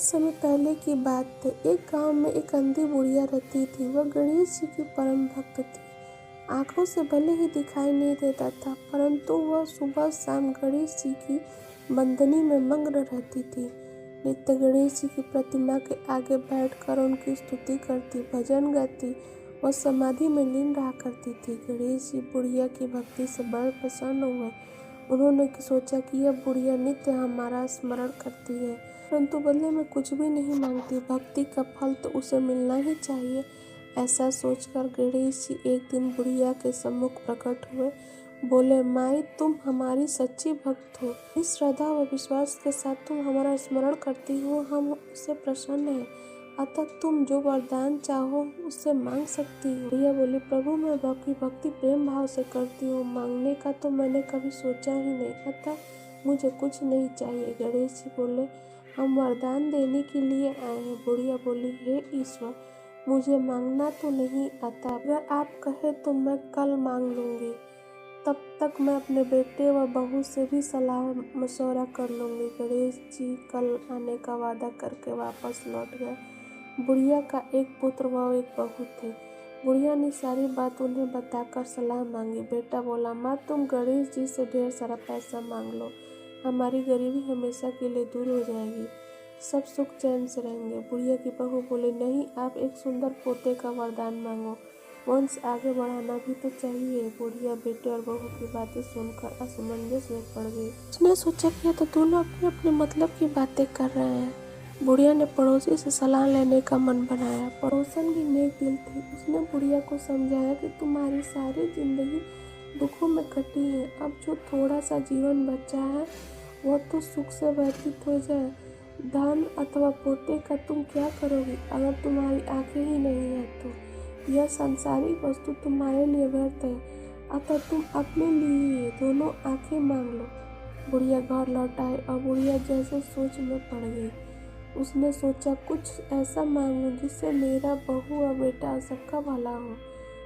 समय पहले की बात है। एक गांव में एक अंधी बुढ़िया रहती थी। वह गणेश जी की परम भक्त थी। आंखों से भले ही दिखाई नहीं देता था, परंतु वह सुबह शाम गणेश जी की वंदनी में मग्न रहती थी। नित्य गणेश जी की प्रतिमा के आगे बैठकर उनकी स्तुति करती, भजन गाती। वह समाधि में लीन रहा करती थी। गणेश जी बुढ़िया की भक्ति से बड़े प्रसन्न हुए। उन्होंने सोचा कि यह बुढ़िया नित्य हमारा स्मरण करती है, परंतु बदले में कुछ भी नहीं मांगती। भक्ति का फल तो उसे मिलना ही चाहिए। ऐसा सोचकर गणेश जी एक दिन बुढ़िया के सम्मुख प्रकट हुए। बोले, माई, तुम हमारी सच्ची भक्त हो। इस श्रद्धा व विश्वास के साथ तुम हमारा स्मरण करती हो, हम उससे प्रसन्न हैं। अतः तुम जो वरदान चाहो उससे मांग सकती हो। बुढ़िया बोली, प्रभु, मैं भक्ति प्रेम भाव से करती हूँ। मांगने का तो मैंने कभी सोचा ही नहीं, अतः मुझे कुछ नहीं चाहिए। गणेश जी बोले, हम वरदान देने के लिए आए हैं। बुढ़िया बोली, हे ईश्वर, मुझे मांगना तो नहीं आता। अगर आप कहे तो मैं कल मांग लूंगी। तब तक मैं अपने बेटे व बहू से भी सलाह मशवरा कर लूंगी। गणेश जी कल आने का वादा करके वापस लौट गए। बुढ़िया का एक पुत्र व एक बहू थे। बुढ़िया ने सारी बात उन्हें बताकर सलाह मांगी। बेटा बोला, माँ, तुम गणेश जी से ढेर सारा पैसा मांग लो, हमारी गरीबी हमेशा के लिए दूर हो जाएगी, सब सुख चैन से रहेंगे। बुढ़िया की बहू बोले, नहीं, आप एक सुंदर पोते का वरदान मांगो, वंश आगे बढ़ाना भी तो चाहिए। बुढ़िया बेटे और बहू की बातें सुनकर असमंजस में पड़ गई। उसने सोचा कि यह तो दोनों अपने अपने मतलब की बातें कर रहे हैं। बुढ़िया ने पड़ोसी से सलाह लेने का मन बनाया। पड़ोसन भी नेक दिल थी। उसने बुढ़िया को समझाया कि तुम्हारी सारी जिंदगी दुखों में कटी है, अब जो थोड़ा सा जीवन बचा है वह तो सुख से व्यतीत हो जाए। धन अथवा पोते का तुम क्या करोगी? अगर तुम्हारी आंखें ही नहीं है तो यह सांसारिक वस्तु तुम्हारे लिए व्यर्थ है। अतः तुम अपने लिए दोनों आंखें मांग लो। बुढ़िया घर लौट आई और बुढ़िया जैसे सोच में पड़ गई। उसने सोचा, कुछ ऐसा मांगूं जिससे मेरा बहू और बेटा सबका भला हो।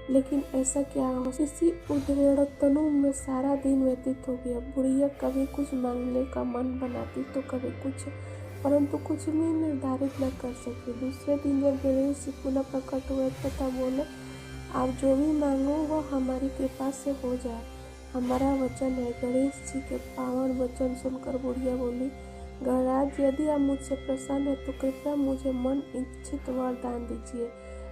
लेकिन ऐसा क्या हो? इसी उद्वेड़तनु में सारा दिन व्यतीत हो गया। बुढ़िया कभी कुछ मांगने का मन बनाती तो कभी कुछ, परंतु कुछ भी निर्धारित न कर सकी। दूसरे दिन जब गणेश जी पुनः प्रकट हुए तथा बोले, आप जो भी मांगो वह हमारी कृपा से हो जाए, हमारा वचन है। गणेश जी के पावन वचन सुनकर बुढ़िया बोली, गणराज, यदि आप मुझसे प्रसन्न है तो कृपया मुझे मन इच्छित वरदान दीजिए।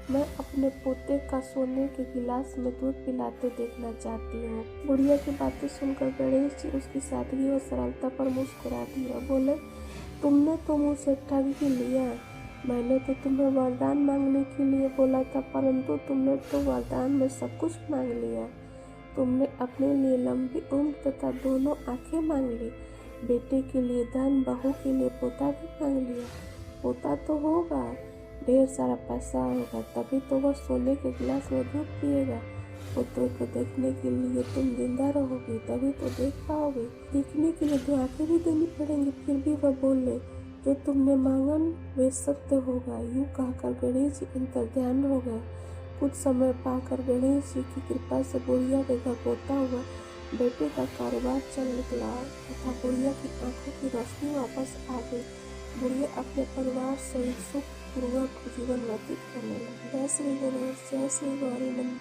मैं अपने पोते का सोने के गिलास में दूध पिलाते देखना चाहती हूँ। बुढ़िया की बातें सुनकर गणेश जी उसकी सादगी और सरलता पर मुस्कुरा दिया। बोले, तुमने तो मुझसे ठग ही लिया। मैंने तो तुम्हें वरदान मांगने के लिए बोला था, परंतु तुमने तो वरदान में सब कुछ मांग लिया। तुमने अपने लिए लंबी उम्र तथा दोनों आंखें मांग ली, बेटे के लिए धन, बहू के लिए पोता भी मांग लिया। पोता तो होगा, ढेर सारा पैसा होगा, तभी तो वह सोने के गिलास में दूध पिएगा। पुत्र को देखने के लिए तुम जिंदा रहोगे, तभी तो देख पाओगे। देखने के लिए दो आंखें भी देनी पड़ेंगी, फिर भी वह बोले, जो तुमने मांगन वे सत्य होगा। यूं कहकर गणेश जी अंतर्ध्यान हो गए। कुछ समय पाकर गणेश जी की कृपा से बुढ़िया के घर पोता हुआ बेटे का कारोबार चल निकला तथा बुढ़िया की आंखों की रोशनी वापस आ गई। बुढ़िया अपने परिवार सहित सुख पूर्वक जीवन व्यतीत करने लगी। जय श्री गणेश, जय श्री गौरी नंदन।